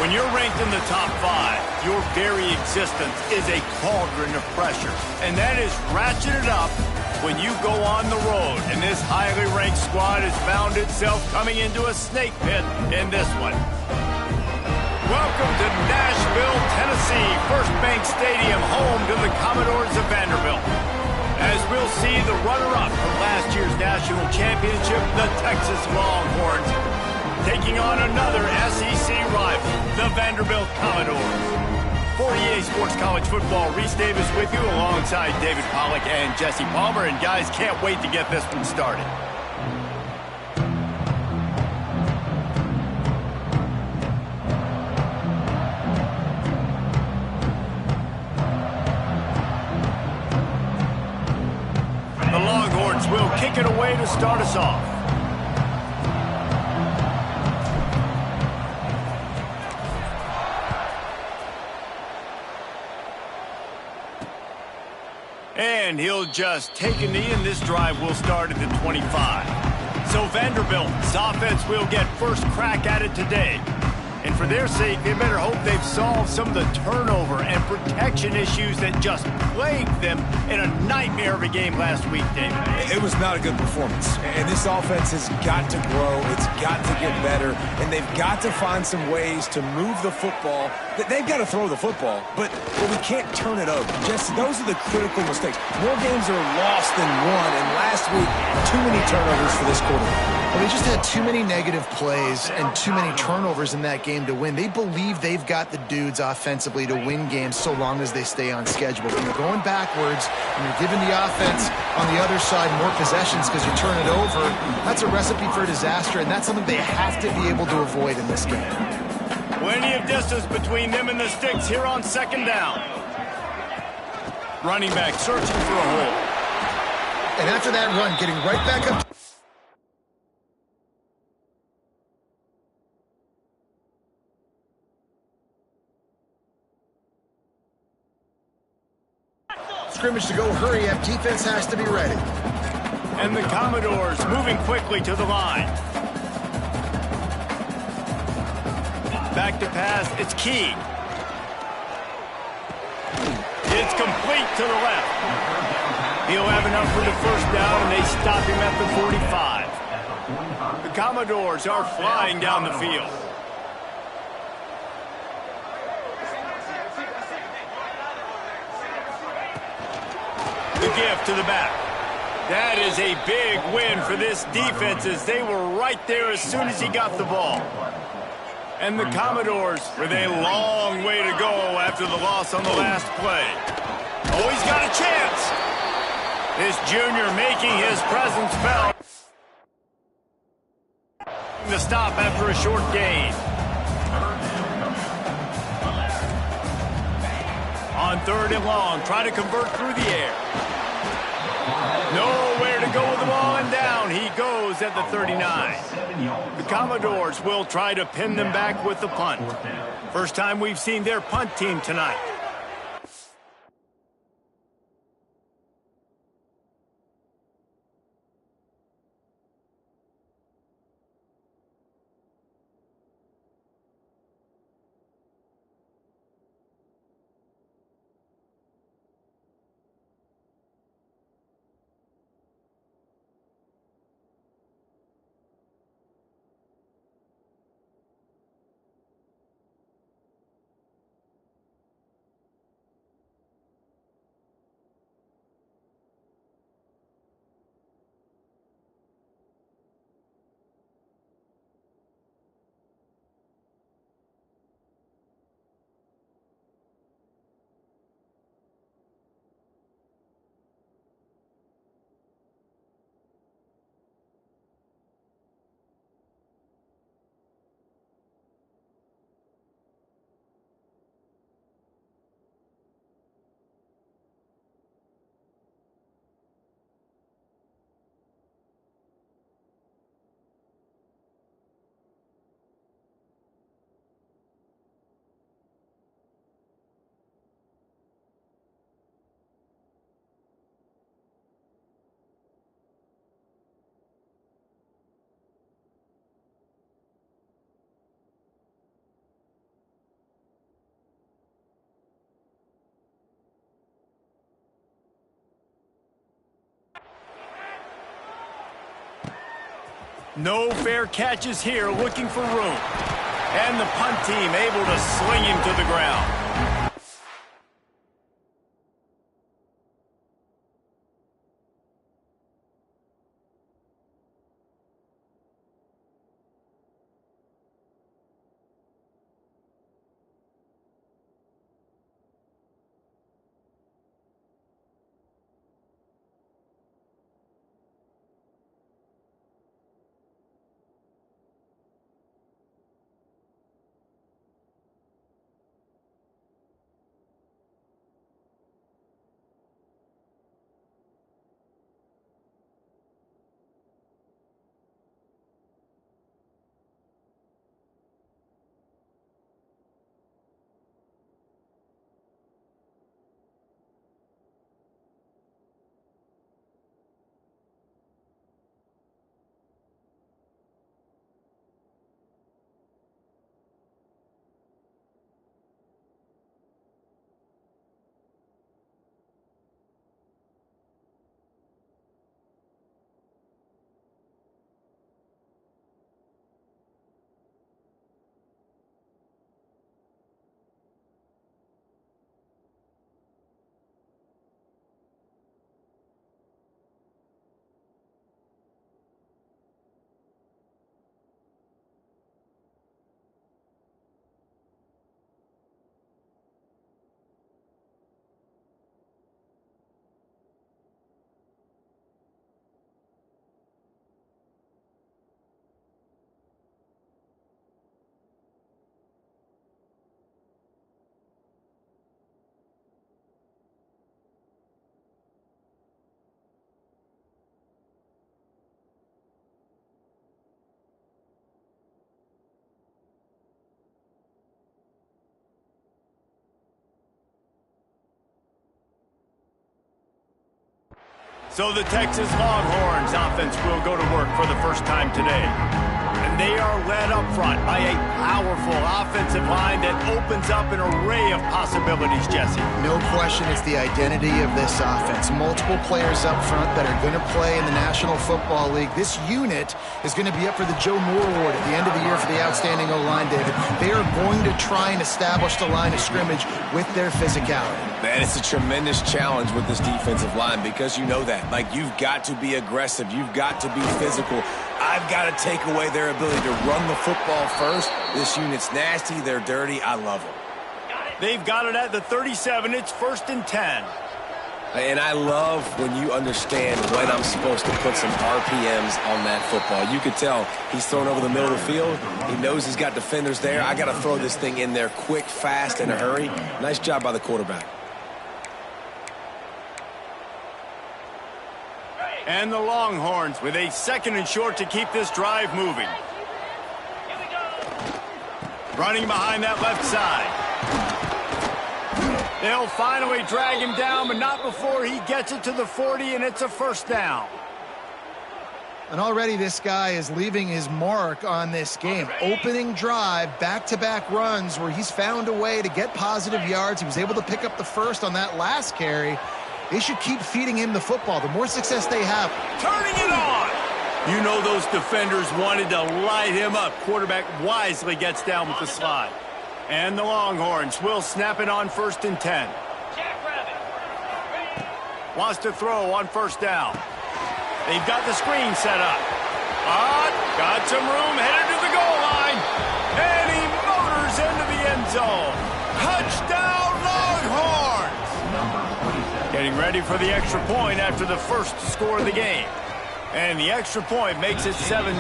When you're ranked in the top 5, your very existence is a cauldron of pressure. And that is ratcheted up when you go on the road. And this highly ranked squad has found itself coming into a snake pit in this one. Welcome to Nashville, Tennessee, First Bank Stadium, home to the Commodores of Vanderbilt. As we'll see the runner-up from last year's national championship, the Texas Longhorns, taking on another SEC rival, the Vanderbilt Commodores. For EA Sports College Football, Reese Davis with you alongside David Pollack and Jesse Palmer. And guys, can't wait to get this one started. The Longhorns will kick it away to start us off. And he'll just take a knee, and this drive will start at the 25. So Vanderbilt's offense will get first crack at it today. And for their sake, they better hope they've solved some of the turnover and protection issues that just plagued them in a nightmare of a game last week, David. It was not a good performance. And this offense has got to grow. It's got to get better. And they've got to find some ways to move the football. They've got to throw the football, but we can't turn it over. Just those are the critical mistakes. More games are lost than won. And last week, too many turnovers for this quarterback. Well, they just had too many negative plays and too many turnovers in that game to win. They believe they've got the dudes offensively to win games so long as they stay on schedule. When you're going backwards and you're giving the offense on the other side more possessions because you turn it over, that's a recipe for disaster, and that's something they have to be able to avoid in this game. Plenty of distance between them and the sticks here on second down. Running back searching for a hole. And after that run, getting right back up. Scrimmage to go, hurry up, defense has to be ready. And the Commodores moving quickly to the line. Back to pass, it's Key. It's complete to the left. He'll have enough for the first down, and they stop him at the 45. The Commodores are flying down the field. The give to the back. That is a big win for this defense, as they were right there as soon as he got the ball. And the Commodores with a long way to go after the loss on the last play. Oh, he's got a chance. This junior making his presence felt. The stop after a short gain. On third and long, try to convert through the air. Nowhere to go with the ball, and down he goes at the 39. The Commodores will try to pin them back with the punt. First time we've seen their punt team tonight. No fair catches here, looking for room. And the punt team able to sling him to the ground. So the Texas Longhorns offense will go to work for the first time today. And they are led up front by a powerful offensive line that opens up an array of possibilities, Jesse. No question it's the identity of this offense. Multiple players up front that are going to play in the National Football League. This unit is going to be up for the Joe Moore Award at the end of the year for the outstanding O-line, David. They are going to try and establish the line of scrimmage with their physicality. Man, it's a tremendous challenge with this defensive line because you know that. Like, you've got to be aggressive. You've got to be physical. I've got to take away their ability to run the football first. This unit's nasty. They're dirty. I love them. They've got it at the 37. It's 1st and 10. And I love when you understand when I'm supposed to put some RPMs on that football. You could tell he's thrown over the middle of the field. He knows he's got defenders there. I got to throw this thing in there quick, fast, in a hurry. Nice job by the quarterback. And the Longhorns with a 2nd and short to keep this drive moving. Running behind that left side. They'll finally drag him down, but not before he gets it to the 40, and it's a 1st down. And already this guy is leaving his mark on this game. Opening drive, back-to-back runs where he's found a way to get positive yards. He was able to pick up the 1st on that last carry. They should keep feeding him the football. The more success they have. Turning it on! You know those defenders wanted to light him up. Quarterback wisely gets down with the slide. And the Longhorns will snap it on 1st and 10. Wants to throw on 1st down. They've got the screen set up. Got some room, headed to the goal line. And he motors into the end zone. Touchdown, Longhorns! Getting ready for the extra point after the 1st score of the game. And the extra point makes it 7-0.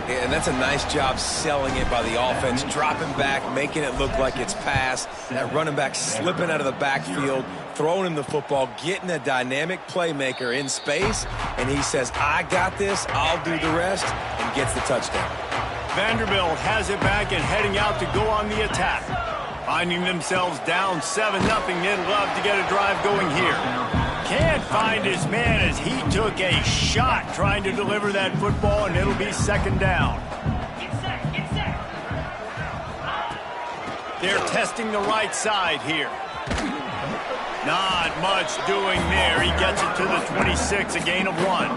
And that's a nice job selling it by the offense, dropping back, making it look like it's pass. That running back slipping out of the backfield, throwing him the football, getting a dynamic playmaker in space, and he says, I got this, I'll do the rest, and gets the touchdown. Vanderbilt has it back and heading out to go on the attack. Finding themselves down 7-0, they'd love to get a drive going here. Can't find his man as he took a shot trying to deliver that football, and it'll be 2nd down. They're testing the right side here. Not much doing there. He gets it to the 26, a gain of 1.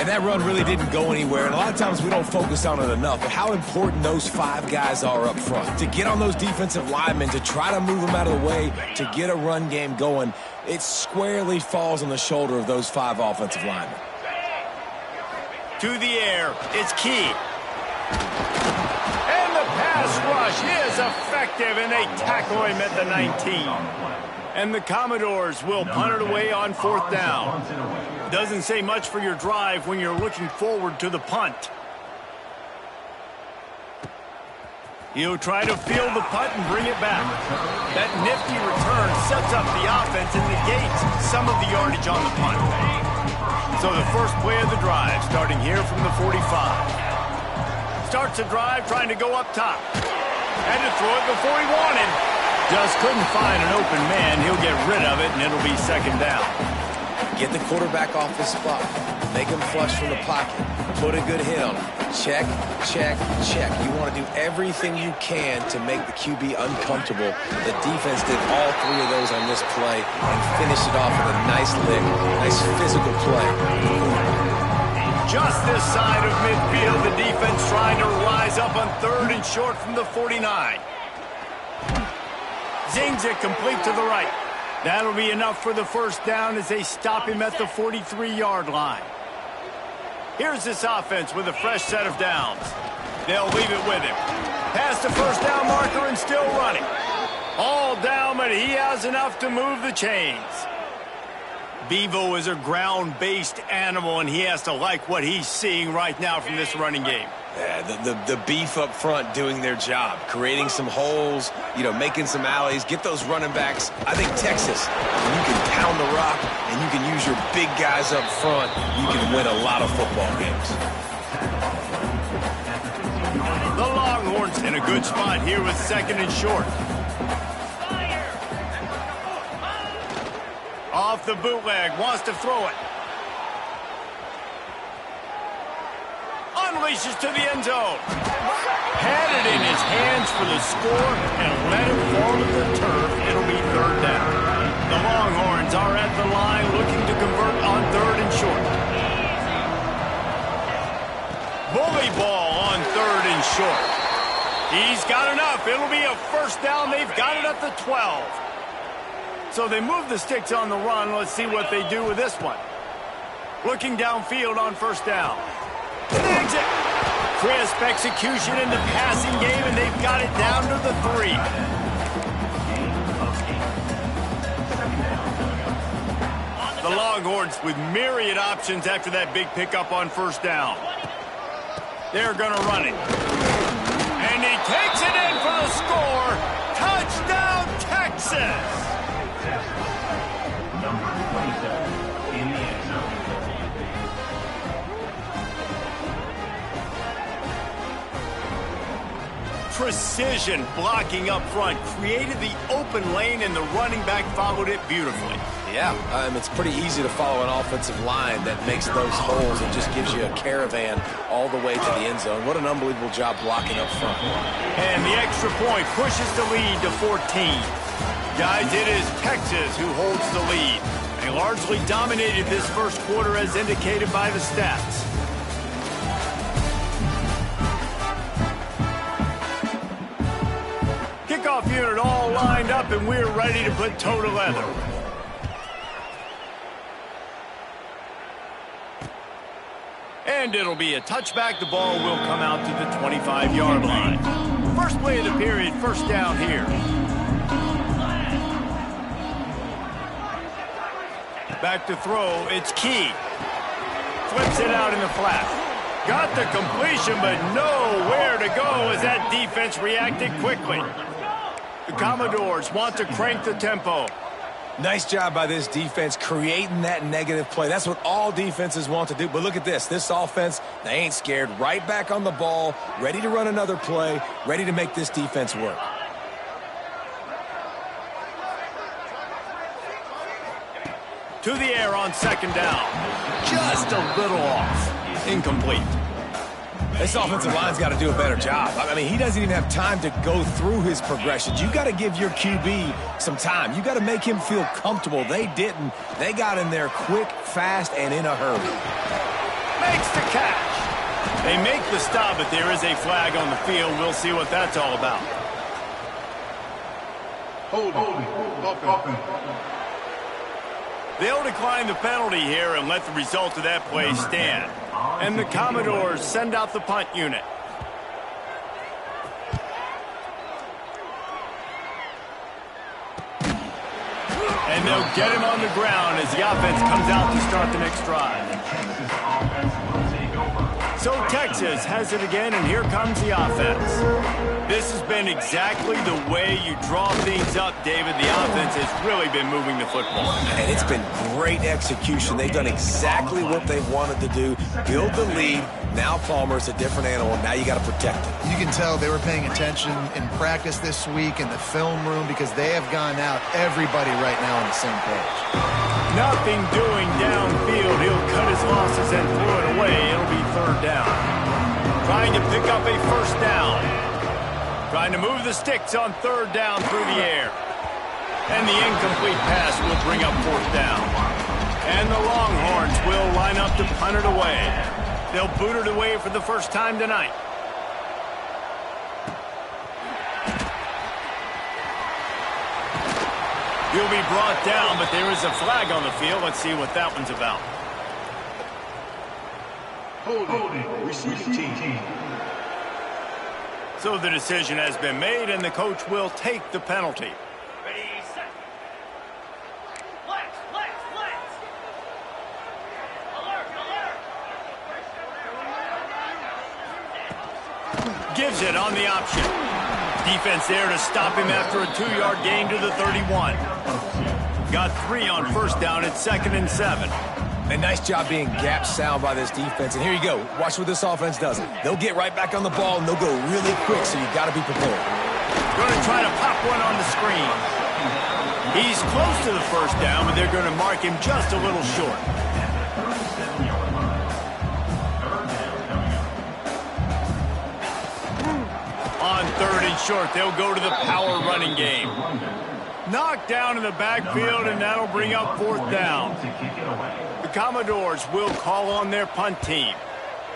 And that run really didn't go anywhere. And a lot of times we don't focus on it enough. But how important those 5 guys are up front. To get on those defensive linemen, to try to move them out of the way, to get a run game going, it squarely falls on the shoulder of those 5 offensive linemen. To the air, it's Key. And the pass rush is effective, and they tackle him at the 19. And the Commodores will punt it away on 4th down. Doesn't say much for your drive when you're looking forward to the punt. He'll try to field the punt and bring it back. That nifty return sets up the offense and negates some of the yardage on the punt. So the first play of the drive, starting here from the 45. Starts the drive trying to go up top. Had to throw it before he wanted. Just couldn't find an open man. He'll get rid of it, and it'll be 2nd down. Get the quarterback off his spot. Make him flush from the pocket. Put a good hit on him. Check, check, check. You want to do everything you can to make the QB uncomfortable. The defense did all 3 of those on this play and finished it off with a nice lick, nice physical play. Just this side of midfield, the defense trying to rise up on 3rd and short from the 49. Zings it complete to the right. That'll be enough for the 1st down as they stop him at the 43-yard line. Here's this offense with a fresh set of downs. They'll leave it with him. Past the 1st down marker and still running. All down, but he has enough to move the chains. Bevo is a ground-based animal, and he has to like what he's seeing right now from this running game. Yeah, the beef up front doing their job, creating some holes, making some alleys, get those running backs. I think Texas, when you can pound the rock and you can use your big guys up front, you can win a lot of football games. The Longhorns in a good spot here with 2nd and short. Off the bootleg, wants to throw it. Unleashes to the end zone. Had it in his hands for the score and let it fall to the turf. It'll be 3rd down. The Longhorns are at the line looking to convert on 3rd and short. Bully ball on 3rd and short. He's got enough. It'll be a 1st down. They've got it at the 12. So they move the sticks on the run. Let's see what they do with this one. Looking downfield on 1st down. Exit. Crisp execution in the passing game, and they've got it down to the 3. The Longhorns with myriad options after that big pickup on 1st down. They're going to run it. And he takes it in for the score. Touchdown, Texas! Precision blocking up front created the open lane, and the running back followed it beautifully. Yeah, it's pretty easy to follow an offensive line that makes those holes and just gives you a caravan all the way to the end zone. What an unbelievable job blocking up front. And the extra point pushes the lead to 14. Guys, it is Texas who holds the lead. They largely dominated this 1st quarter as indicated by the stats. Kickoff unit all lined up, and we're ready to put toe to leather. And it'll be a touchback. The ball will come out to the 25-yard line. First play of the period, 1st down here. Back to throw, it's Key. Flips it out in the flat. Got the completion, but nowhere to go as that defense reacted quickly. The Commodores want to crank the tempo. Nice job by this defense creating that negative play. That's what all defenses want to do. But look at this. This offense, they ain't scared. Right back on the ball, ready to run another play, ready to make this defense work. To the air on 2nd down. Just a little off. Incomplete. This offensive line's got to do a better job. I mean, he doesn't even have time to go through his progressions. You got to give your QB some time. You got to make him feel comfortable. They didn't. They got in there quick, fast, and in a hurry. Makes the catch. They make the stop, but there is a flag on the field. We'll see what that's all about. They'll decline the penalty here and let the result of that play stand. And the Commodores send out the punt unit. And they'll get him on the ground as the offense comes out to start the next drive. So Texas has it again, and here comes the offense. This has been exactly the way you draw things up, David. The offense has really been moving the football. And it's been great execution. They've done exactly what they've wanted to do. Build the lead. Now Palmer's a different animal. Now you got to protect it. You can tell they were paying attention in practice this week in the film room because they have gone out, everybody right now on the same page. Nothing doing downfield. He'll cut his losses and throw it away. It'll be third down. Trying to pick up a first down. Trying to move the sticks on third down through the air. And the incomplete pass will bring up fourth down. And the Longhorns will line up to punt it away. They'll boot it away for the first time tonight. He'll be brought down, but there is a flag on the field. Let's see what that one's about. Holding. Receiving team. So the decision has been made, and the coach will take the penalty. Ready, set. Flex. Alert. Gives it on the option. Defense there to stop him after a 2-yard gain to the 31. Got 3 on first down at 2nd and 7. A nice job being gap sound by this defense. And here you go. Watch what this offense does. They'll get right back on the ball, and they'll go really quick, so you got to be prepared. Going to try to pop one on the screen. He's close to the first down, but they're going to mark him just a little short. On 3rd and short, they'll go to the power running game. Knocked down in the backfield, and that'll bring up 4th down. The Commodores will call on their punt team.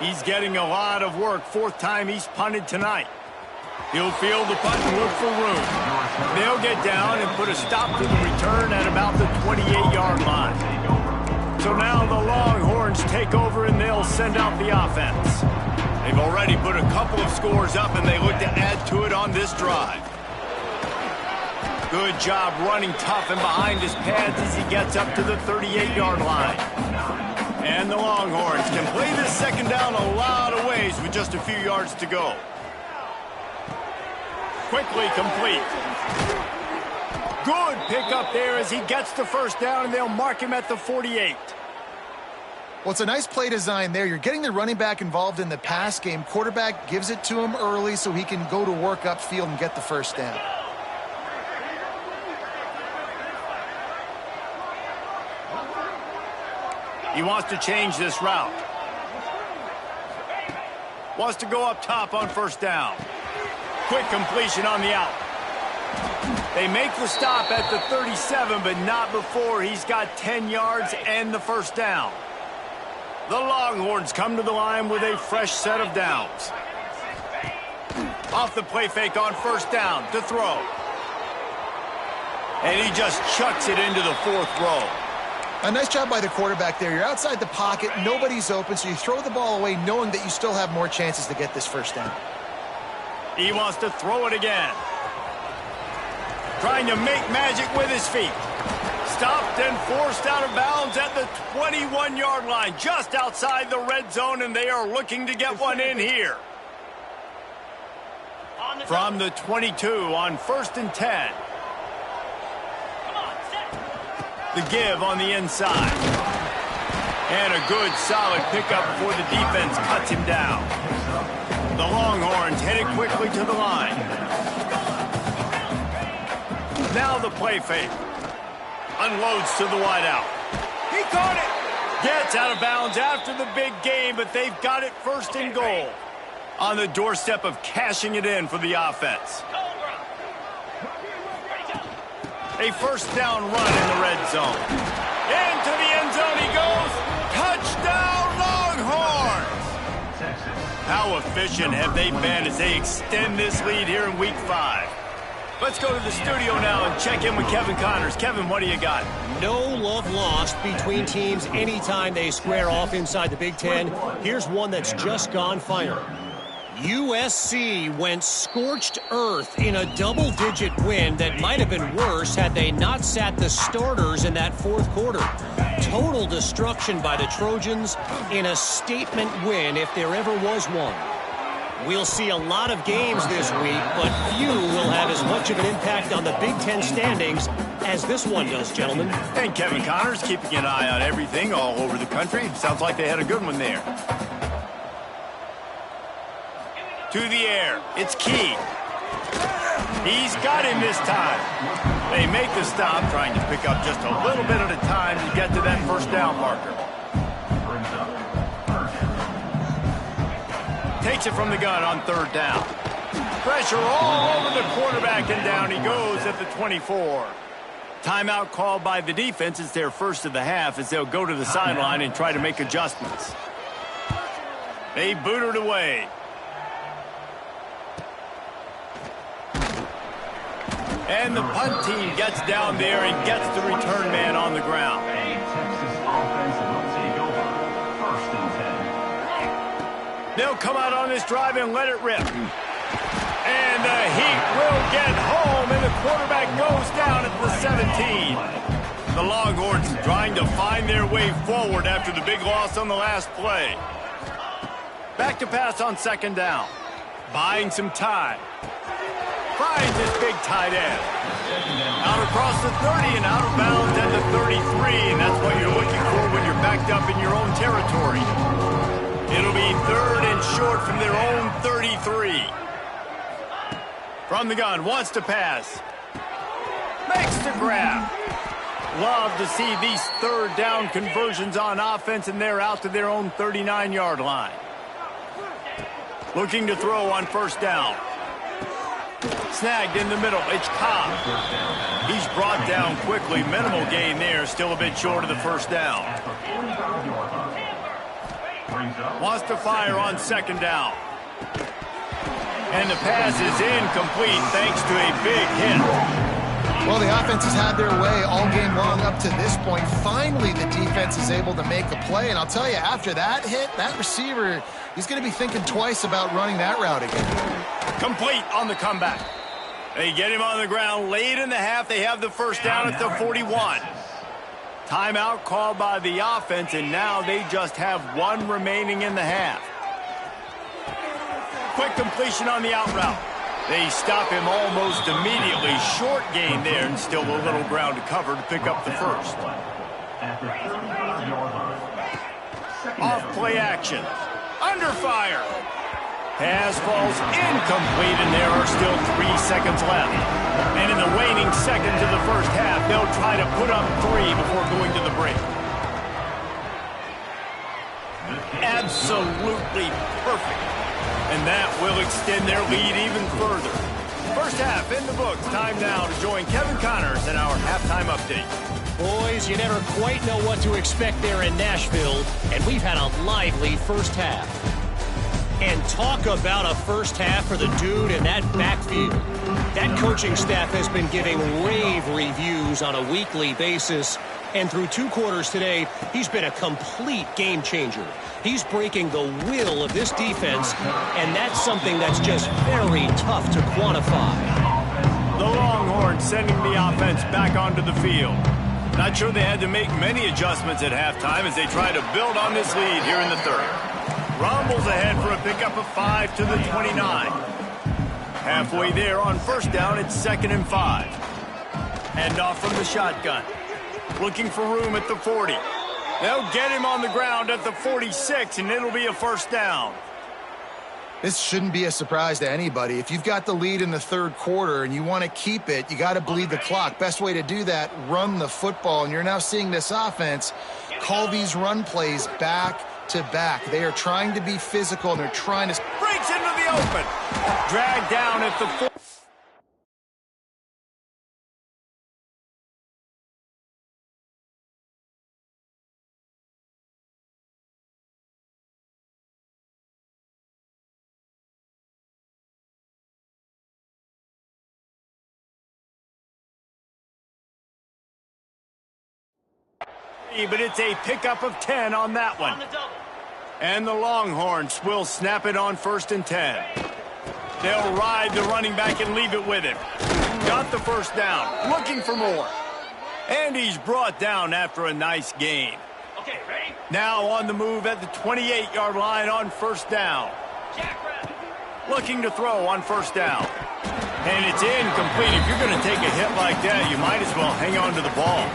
He's getting a lot of work. 4th time he's punted tonight. He'll field the punt and look for room. They'll get down and put a stop to the return at about the 28-yard line. So now the Longhorns take over, and they'll send out the offense. They've already put a couple of scores up, and they look to add to it on this drive. Good job running tough and behind his pads as he gets up to the 38-yard line. And the Longhorns can play this second down a lot of ways with just a few yards to go. Quickly complete. Good pickup there as he gets the first down, and they'll mark him at the 48. Well, it's a nice play design there. You're getting the running back involved in the pass game. Quarterback gives it to him early so he can go to work upfield and get the first down. He wants to change this route. Wants to go up top on first down. Quick completion on the out. They make the stop at the 37, but not before he's got 10 yards and the first down. The Longhorns come to the line with a fresh set of downs. Off the play fake on first down to throw. And he just chucks it into the 4th row. A nice job by the quarterback there. You're outside the pocket, nobody's open, so you throw the ball away knowing that you still have more chances to get this first down. He wants to throw it again. Trying to make magic with his feet. Stopped and forced out of bounds at the 21-yard line, just outside the red zone, and they are looking to get one in here. From the 22 on 1st and 10. The give on the inside. And a good, solid pickup before the defense cuts him down. The Longhorns headed quickly to the line. Now the play fake. Unloads to the wideout. He caught it. Gets out of bounds after the big game, but they've got it 1st and goal. On the doorstep of cashing it in for the offense. A first down run in the red zone. Into the end zone he goes. Touchdown, Longhorns! how efficient have they been as they extend this lead here in Week 5. Let's go to the studio now and check in with Kevin Connors. Kevin, what do you got? No love lost between teams anytime they square off inside the Big Ten. Here's one that's just gone final. USC went scorched earth in a double-digit win that might have been worse had they not sat the starters in that fourth quarter. Total destruction by the Trojans in a statement win if there ever was one. We'll see a lot of games this week, but few will have as much of an impact on the Big Ten standings as this one does, gentlemen. And Kevin Connors keeping an eye on everything all over the country. Sounds like they had a good one there. To the air. It's Key. He's got him this time. They make the stop, trying to pick up just a little bit at a time to get to that first down marker. Takes it from the gun on third down. Pressure all over the quarterback, and down he goes at the 24. Timeout called by the defense. It's their first of the half as they'll go to the sideline and try to make adjustments. They boot it away. And the punt team gets down there and gets the return man on the ground. They'll come out on this drive and let it rip. And the Heat will get home, and the quarterback goes down at the 17. The Longhorns trying to find their way forward after the big loss on the last play. Back to pass on second down. Buying some time. Finds his big tight end. Out across the 30 and out of bounds at the 33, and that's what you're looking for when you're backed up in your own territory. It'll be third and short from their own 33. From the gun, wants to pass. Makes the grab. Love to see these third down conversions on offense, and they're out to their own 39-yard line. Looking to throw on first down. Snagged in the middle. It's Cobb. He's brought down quickly. Minimal gain there. Still a bit short of the first down. Wants to fire on second down. And the pass is incomplete thanks to a big hit. Well, the offense has had their way all game long up to this point. Finally, the defense is able to make a play. And I'll tell you, after that hit, that receiver, he's going to be thinking twice about running that route again. Complete on the comeback. They get him on the ground late in the half. They have the first down at the 41. Timeout called by the offense, and now they just have one remaining in the half. Quick completion on the out route. They stop him almost immediately. Short gain there, and still a little ground to cover to pick up the first. Off play action. Under fire. Pass falls incomplete, and there are still 3 seconds left. And in the waning seconds of the first half, they'll try to put up 3 before going to the break. Absolutely perfect. And that will extend their lead even further. First half in the books. Time now to join Kevin Connors in our halftime update. Boys, you never quite know what to expect there in Nashville, and we've had a lively first half. And talk about a first half for the dude in that backfield. That coaching staff has been giving rave reviews on a weekly basis. And through 2 quarters today, he's been a complete game changer. He's breaking the will of this defense, and that's something that's just very tough to quantify. The Longhorns sending the offense back onto the field. Not sure they had to make many adjustments at halftime as they try to build on this lead here in the third. Rumbles ahead for a pickup of 5 to the 29. Halfway there on first down, it's 2nd and 5. Hand off from the shotgun. Looking for room at the 40. They'll get him on the ground at the 46, and it'll be a first down. This shouldn't be a surprise to anybody. If you've got the lead in the third quarter and you want to keep it, you got to bleed the clock. Best way to do that, run the football. And you're now seeing this offense call these run plays back to back. They are trying to be physical, and they're trying to... Breaks into the open. Dragged down at the 40. But it's a pickup of 10 on that one. And the Longhorns will snap it on 1st and 10. They'll ride the running back and leave it with him. Got the first down, looking for more. And he's brought down after a nice gain. Okay, ready? Now on the move at the 28-yard line on 1st down. Looking to throw on 1st down. And it's incomplete. If you're going to take a hit like that, you might as well hang on to the ball.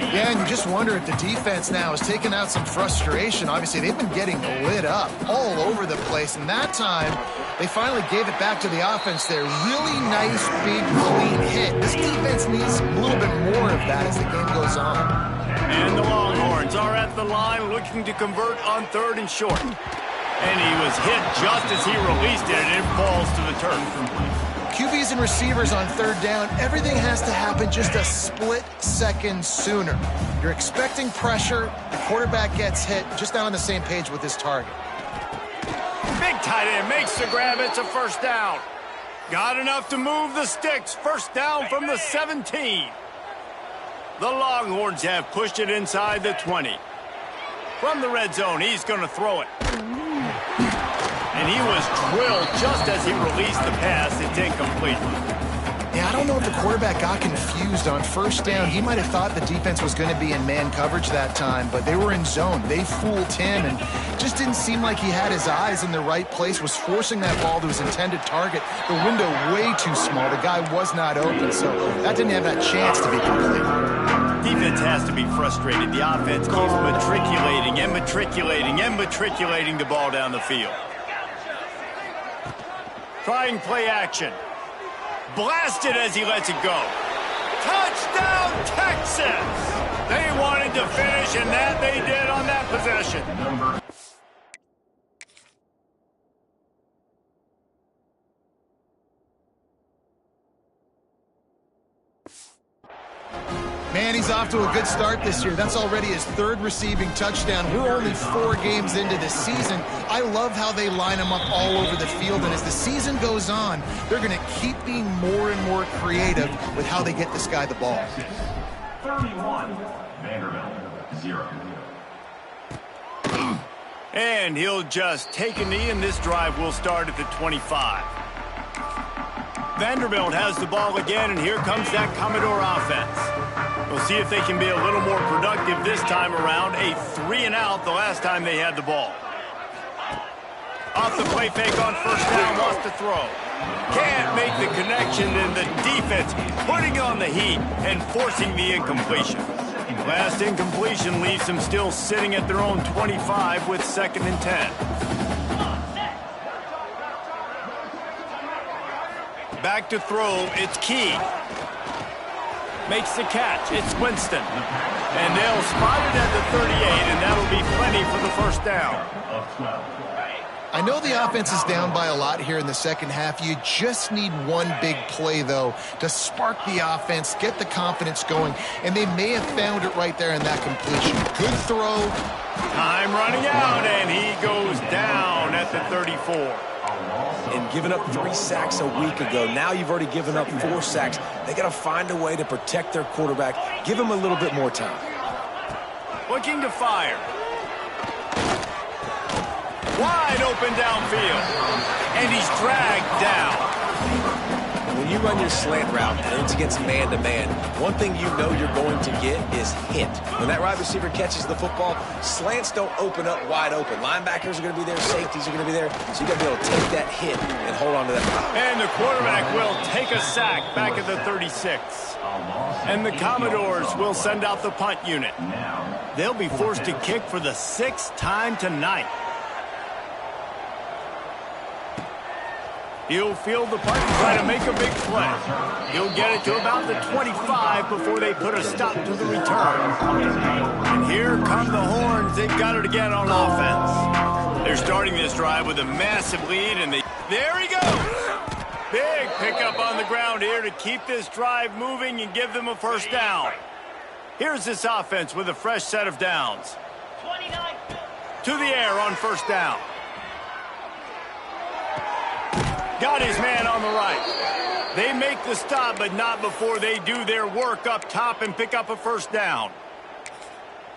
Yeah, and you just wonder if the defense now has taken out some frustration. Obviously, they've been getting lit up all over the place. And that time, they finally gave it back to the offense there. Really nice, big, clean hit. This defense needs a little bit more of that as the game goes on. And the Longhorns are at the line looking to convert on 3rd and short. And he was hit just as he released it, and it falls to the turf. QBs and receivers on 3rd down, everything has to happen just a split second sooner. You're expecting pressure, the quarterback gets hit, just not on the same page with his target. Big tight end makes the grab, it's a 1st down. Got enough to move the sticks, 1st down from the 17. The Longhorns have pushed it inside the 20. From the red zone, he's going to throw it. And he was drilled just as he released the pass. It's incomplete. Yeah, I don't know if the quarterback got confused on 1st down. He might have thought the defense was going to be in man coverage that time, but they were in zone. They fooled him, and just didn't seem like he had his eyes in the right place, was forcing that ball to his intended target. The window way too small. The guy was not open, so that didn't have that chance to be complete. Defense has to be frustrated. The offense keeps matriculating and matriculating and matriculating the ball down the field. Trying play action. Blasted as he lets it go. Touchdown, Texas! They wanted to finish, and that they did on that possession. Man, he's off to a good start this year. That's already his 3rd receiving touchdown. We're only 4 games into this season. I love how they line him up all over the field, and as the season goes on, they're going to keep being more and more creative with how they get this guy the ball. 31, Vanderbilt, 0. And he'll just take a knee, and this drive will start at the 25. Vanderbilt has the ball again, and here comes that Commodore offense. We'll see if they can be a little more productive this time around. A 3-and-out the last time they had the ball. Off the play fake on 1st down, wants to throw. Can't make the connection, and the defense putting on the heat and forcing the incompletion. Last incompletion leaves them still sitting at their own 25 with 2nd and 10. Back to throw, it's Key. Makes the catch, it's Winston. And they'll spot it at the 38, and that'll be plenty for the 1st down. I know the offense is down by a lot here in the second half. You just need one big play, though, to spark the offense, get the confidence going, and they may have found it right there in that completion. Good throw. Time running out, and he goes down at the 34. And giving up 3 sacks a week ago. Now you've already given up 4 sacks. They got to find a way to protect their quarterback. Give him a little bit more time. Looking to fire. Wide open downfield. And he's dragged down. When you run your slant route and it's against man-to-man, one thing you know you're going to get is hit. When that wide receiver catches the football, slants don't open up wide open. Linebackers are going to be there, safeties are going to be there, so you got to be able to take that hit and hold on to that. And the quarterback will take a sack back at the 36. And the Commodores will send out the punt unit. They'll be forced to kick for the 6th time tonight. He'll field the punt and try to make a big play. He'll get it to about the 25 before they put a stop to the return. And here come the Horns. They've got it again on offense. They're starting this drive with a massive lead, and there he goes. Big pickup on the ground here to keep this drive moving and give them a 1st down. Here's this offense with a fresh set of downs. To the air on 1st down. Got his man on the right. They make the stop, but not before they do their work up top and pick up a 1st down.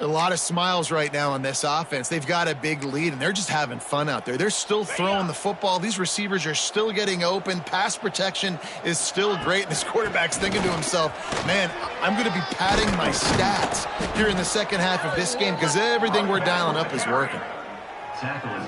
A lot of smiles right now on this offense. They've got a big lead, and they're just having fun out there. They're still throwing the football. These receivers are still getting open. Pass protection is still great. And this quarterback's thinking to himself, man, I'm going to be padding my stats here in the second half of this game because everything we're dialing up is working.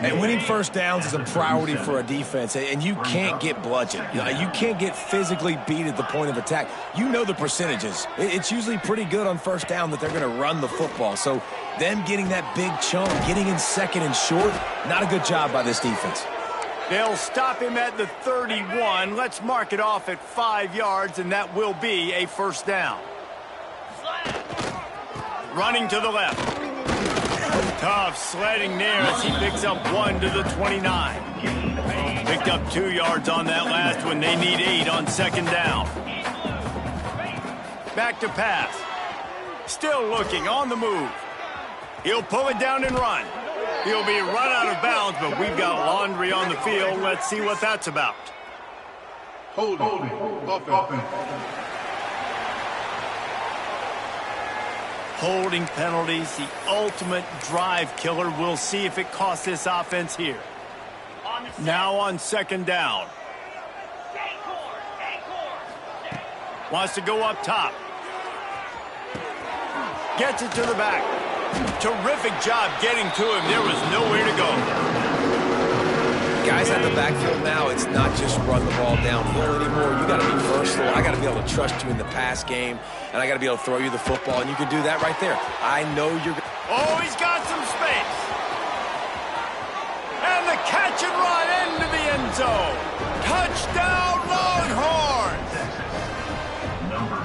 And winning first downs is a priority for a defense, and you can't get bludgeoned. You can't get physically beat at the point of attack. You know the percentages. It's usually pretty good on first down that they're going to run the football. So them getting that big chunk, getting in second and short, not a good job by this defense. They'll stop him at the 31. Let's mark it off at 5 yards, and that will be a first down. Running to the left. Tough sledding there as he picks up 1 to the 29. Picked up 2 yards on that last one. They need 8 on second down. Back to pass. Still looking on the move. He'll pull it down and run. He'll be run out of bounds, but we've got laundry on the field. Let's see what that's about. Holding. Holding penalties, the ultimate drive killer. We'll see if it costs this offense here. Now on second down. Wants to go up top. Gets it to the back. Terrific job getting to him. There was nowhere to go. Guys at the backfield now, it's not just run the ball downhill anymore. You got to be versatile. I got to be able to trust you in the pass game, and I got to be able to throw you the football, and you can do that right there. I know you're... Oh, he's got some space. And the catch and run into the end zone. Touchdown, Longhorns.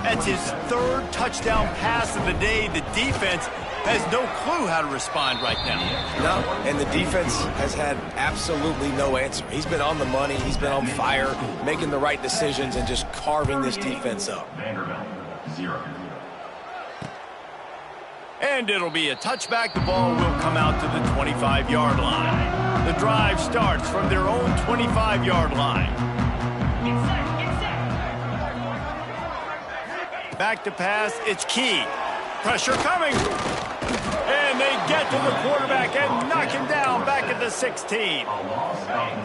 That's his 3rd touchdown pass of the day. The defense has no clue how to respond right now. No, and the defense has had absolutely no answer. He's been on the money. He's been on fire, making the right decisions and just carving this defense up. Vanderbilt, 0. And it'll be a touchback. The ball will come out to the 25-yard line. The drive starts from their own 25-yard line. Back to pass. It's Key. Pressure coming. And they get to the quarterback and knock him down back at the 16.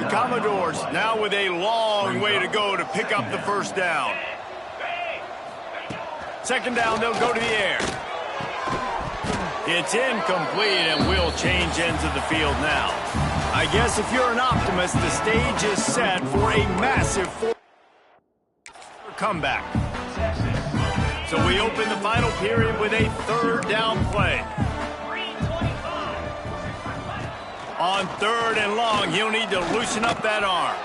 The Commodores now with a long way to go to pick up the first down. Second down, they'll go to the air. It's incomplete, and we'll change ends of the field now. I guess if you're an optimist, the stage is set for a massive comeback. So we open the final period with a 3rd down play. On 3rd and long, he'll need to loosen up that arm.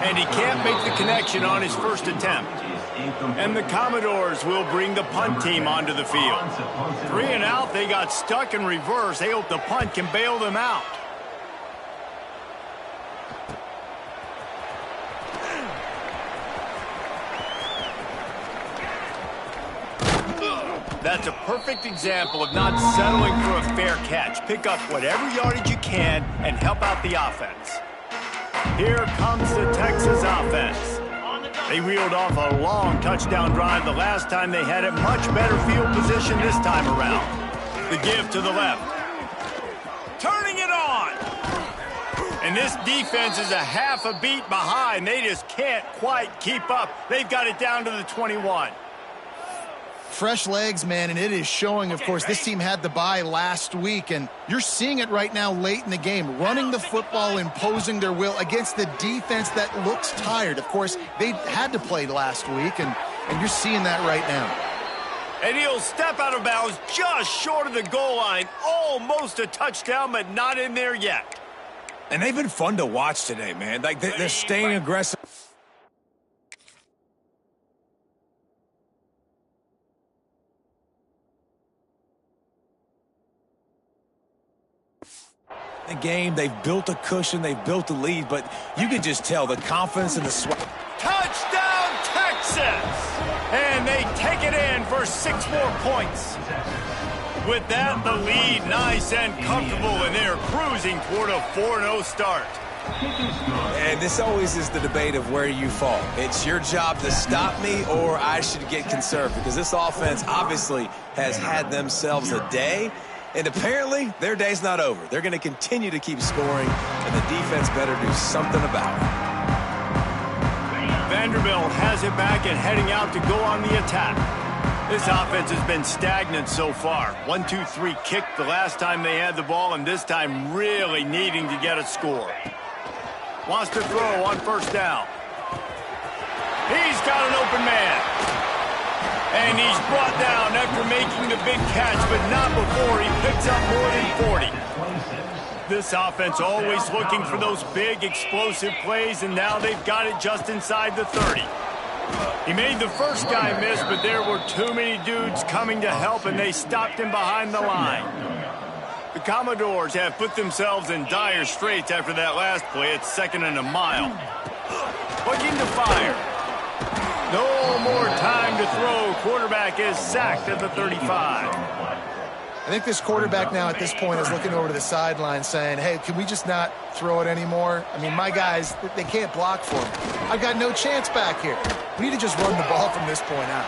And he can't make the connection on his first attempt. And the Commodores will bring the punt team onto the field. 3 and out, they got stuck in reverse. They hope the punt can bail them out. That's a perfect example of not settling for a fair catch. Pick up whatever yardage you can and help out the offense. Here comes the Texas offense. They reeled off a long touchdown drive the last time they had it. Much better field position this time around. The give to the left. Turning it on. And this defense is a half a beat behind. They just can't quite keep up. They've got it down to the 21. Fresh legs, man, and it is showing, of course. This team had the bye last week, and you're seeing it right now late in the game. Running the football, imposing their will against the defense that looks tired. Of course, they had to play last week, and you're seeing that right now. And he'll step out of bounds just short of the goal line. Almost a touchdown, but not in there yet. And they've been fun to watch today, man. Like, they're staying aggressive. The game, they've built a cushion, they've built a lead, but you can just tell the confidence and the swag. Touchdown, Texas! And they take it in for 6 more points. With that, the lead nice and comfortable, and they're cruising toward a 4-0 start. And this always is the debate of where you fall. It's your job to stop me, or I should get conserved, because this offense obviously has had themselves a day, and apparently their day's not over. They're going to continue to keep scoring, and the defense better do something about it. Vanderbilt has it back and heading out to go on the attack. This offense has been stagnant so far. 1-2-3 kick the last time they had the ball, and this time really needing to get a score. Wants to throw on first down. He's got an open man. And he's brought down after making the big catch, but not before he picks up more than 40. This offense always looking for those big explosive plays, and now they've got it just inside the 30. He made the first guy miss, but there were too many dudes coming to help, and they stopped him behind the line. The Commodores have put themselves in dire straits after that last play. It's 2nd and a mile. Looking to fire. No more time to throw. Quarterback is sacked at the 35. I think this quarterback now at this point is looking over to the sideline saying, hey, can we just not throw it anymore? I mean, my guys, they can't block for me. I've got no chance back here. We need to just run the ball from this point out.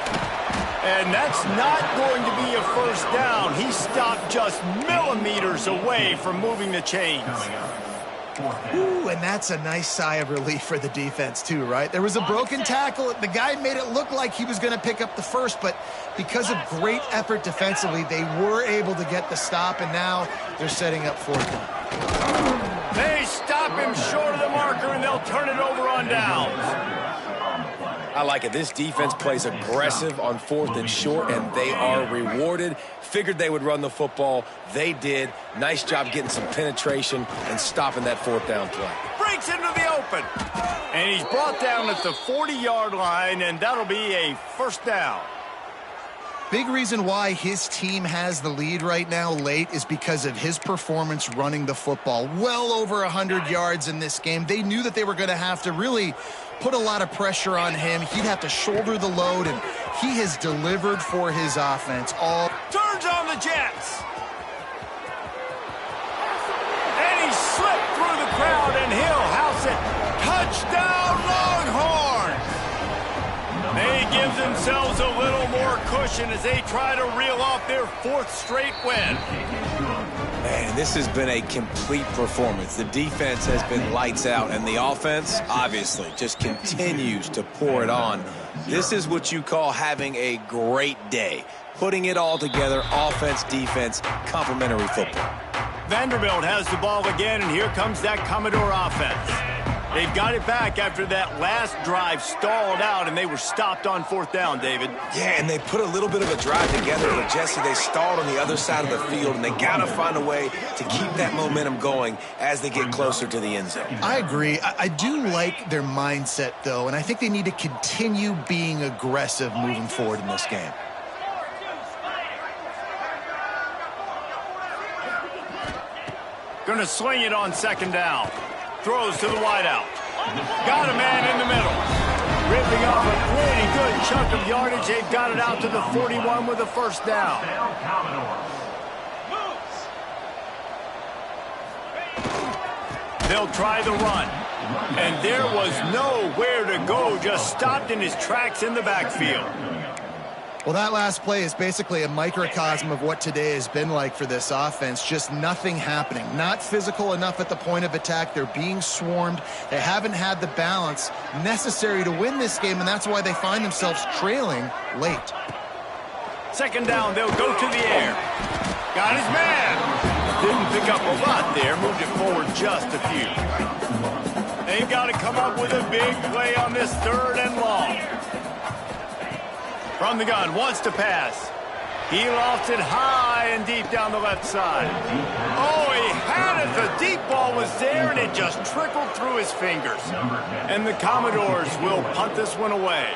And that's not going to be a first down. He stopped just millimeters away from moving the chains. Ooh, and that's a nice sigh of relief for the defense too, right? There was a broken tackle. The guy made it look like he was going to pick up the first, but because of great effort defensively, they were able to get the stop, and now they're setting up fourth down. They stop him short of the marker, and they'll turn it over on downs. I like it. This defense plays aggressive on 4th and short, and they are rewarded. Figured they would run the football. They did. Nice job getting some penetration and stopping that 4th down play. Breaks into the open. And he's brought down at the 40-yard line, and that'll be a first down. Big reason why his team has the lead right now late is because of his performance running the football. Well over 100 yards in this game. They knew that they were going to have to really put a lot of pressure on him. He'd have to shoulder the load, and he has delivered for his offense. Turns on the Jets. And he slipped through the crowd, and he'll house it. Touchdown, Longhorns! They give themselves a little more cushion as they try to reel off their 4th straight win. Man, this has been a complete performance. The defense has been lights out, and the offense, obviously, just continues to pour it on. This is what you call having a great day. Putting it all together, offense, defense, complementary football. Vanderbilt has the ball again, and here comes that Commodore offense. They've got it back after that last drive stalled out, and they were stopped on 4th down, David. Yeah, and they put a little bit of a drive together, but Jesse, they stalled on the other side of the field, and they got to find a way to keep that momentum going as they get closer to the end zone. I agree. I do like their mindset, though, and I think they need to continue being aggressive moving forward in this game. Going to sling it on 2nd down. Throws to the wideout. Got a man in the middle. Ripping off a pretty good chunk of yardage. They've got it out to the 41 with a first down. They'll try the run. And there was nowhere to go. Just stopped in his tracks in the backfield. Well, that last play is basically a microcosm of what today has been like for this offense. Just nothing happening. Not physical enough at the point of attack. They're being swarmed. They haven't had the balance necessary to win this game, and that's why they find themselves trailing late. 2nd down, they'll go to the air. Got his man. Didn't pick up a lot there. Moved it forward just a few. They've got to come up with a big play on this 3rd and long. From the gun, wants to pass. He lost it high and deep down the left side. Oh, he had it. The deep ball was there, and it just trickled through his fingers. And the Commodores will punt this one away.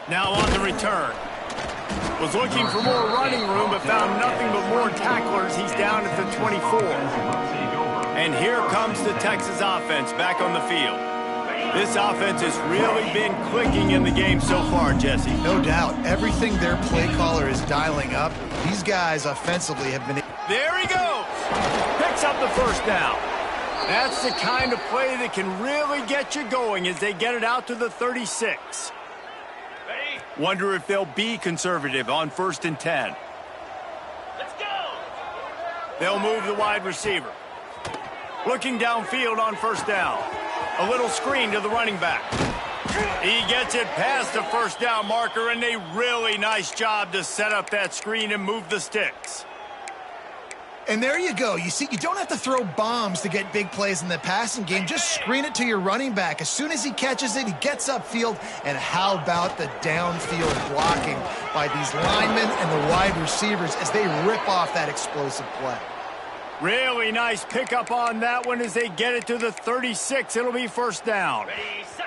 Now on the return. Was looking for more running room, but found nothing but more tacklers. He's down at the 24. And here comes the Texas offense back on the field. This offense has really been clicking in the game so far, Jesse. No doubt. Everything their play caller is dialing up, these guys offensively have been... There he goes. Picks up the first down. That's the kind of play that can really get you going as they get it out to the 36. Wonder if they'll be conservative on 1st and 10. Let's go. They'll move the wide receiver. Looking downfield on 1st down. A little screen to the running back. He gets it past the 1st down marker, and a really nice job to set up that screen and move the sticks. And there you go. You see, you don't have to throw bombs to get big plays in the passing game. Just screen it to your running back. As soon as he catches it, he gets upfield. And how about the downfield blocking by these linemen and the wide receivers as they rip off that explosive play? Really nice pickup on that one as they get it to the 36. It'll be 1st down. Ready, set.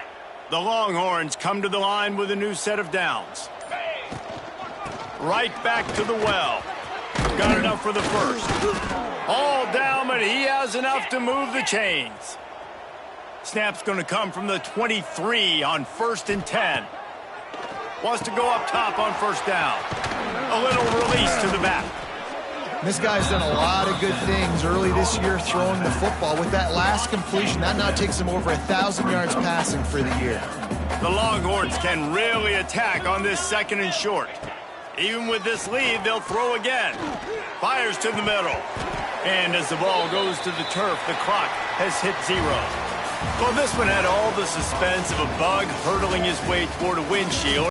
The Longhorns come to the line with a new set of downs. Right back to the well. Got enough for the first. All down, but he has enough to move the chains. Snap's going to come from the 23 on 1st and 10. Wants to go up top on 1st down. A little release to the back. This guy's done a lot of good things early this year throwing the football. With that last completion, that now takes him over 1,000 yards passing for the year. The Longhorns can really attack on this 2nd and short. Even with this lead, they'll throw again. Fires to the middle. And as the ball goes to the turf, the clock has hit 0. Well, this one had all the suspense of a bug hurtling his way toward a windshield.